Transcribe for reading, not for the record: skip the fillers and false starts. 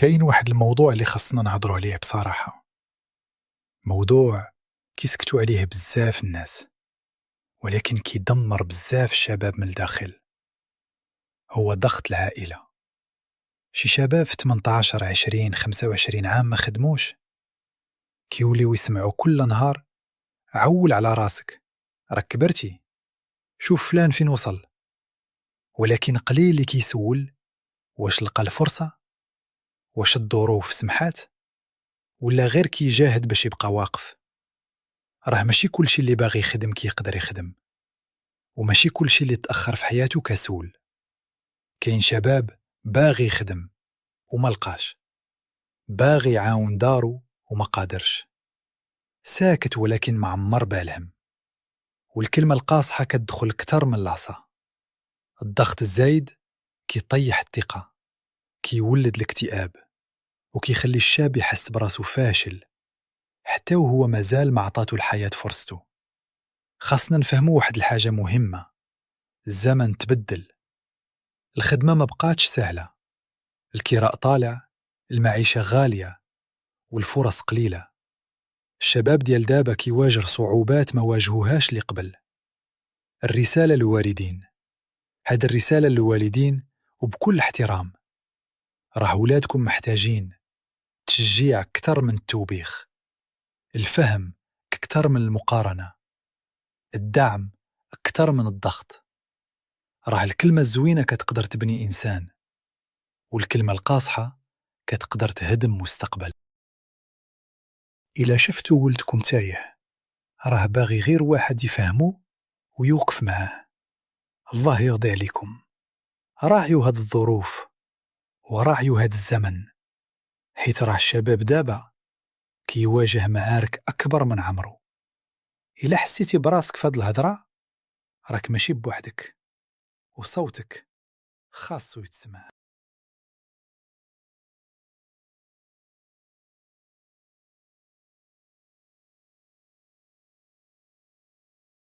كاين واحد الموضوع اللي خصنا نهضروا عليه بصراحة. موضوع كيسكتوا عليه بزاف الناس، ولكن كيدمر بزاف الشباب من الداخل. هو ضغط العائلة. شي شباب في 18 20 25 عام ما خدموش، كيوليو يسمعوا كل نهار: عول على راسك، راك كبرتي، شوف فلان فين وصل. ولكن قليل اللي كيسول: واش لقى الفرصة؟ واش الظروف سمحات؟ ولا غير كيجاهد باش يبقى واقف؟ راه ماشي كلشي اللي باغي يخدم كيقدر يخدم، وماشي كلشي اللي تأخر في حياته كسول. كاين شباب باغي يخدم وما لقاش، باغي يعاون دارو وما قادرش، ساكت ولكن معمر بالهم. والكلمة القاصحة كتدخل كتر من العصا. الضغط الزايد كيطيح الثقة، كيولد الاكتئاب، وكيخلي الشاب يحس براسو فاشل حتى وهو مازال ما عطاتو الحياة فرصته. خاصنا نفهمو واحد الحاجة مهمة: الزمن تبدل، الخدمة ما بقاتش سهلة، الكراء طالع، المعيشة غالية، والفرص قليلة. الشباب ديال دابا كيواجه صعوبات ما واجهوهاش اللي قبل. الرسالة للوالدين، هاد الرسالة للوالدين وبكل احترام: راه ولادكم محتاجين تشجيع أكتر من التوبيخ، الفهم أكتر من المقارنة، الدعم أكتر من الضغط. راه الكلمة الزوينة كتقدر تبني إنسان، والكلمة القاصحة كتقدر تهدم مستقبل. إلا شفتوا ولدكم تايه، راه باغي غير واحد يفهمو ويوقف معاه. الله يرضي عليكم، راعيوا هاد الظروف وراعيوا هاد الزمن، حيت راه الشباب دابا كيواجه معارك أكبر من عمرو. إلا حسيتي براسك في هاد الهضرة، راك ماشي بوحدك، وصوتك خاصو يتسمع.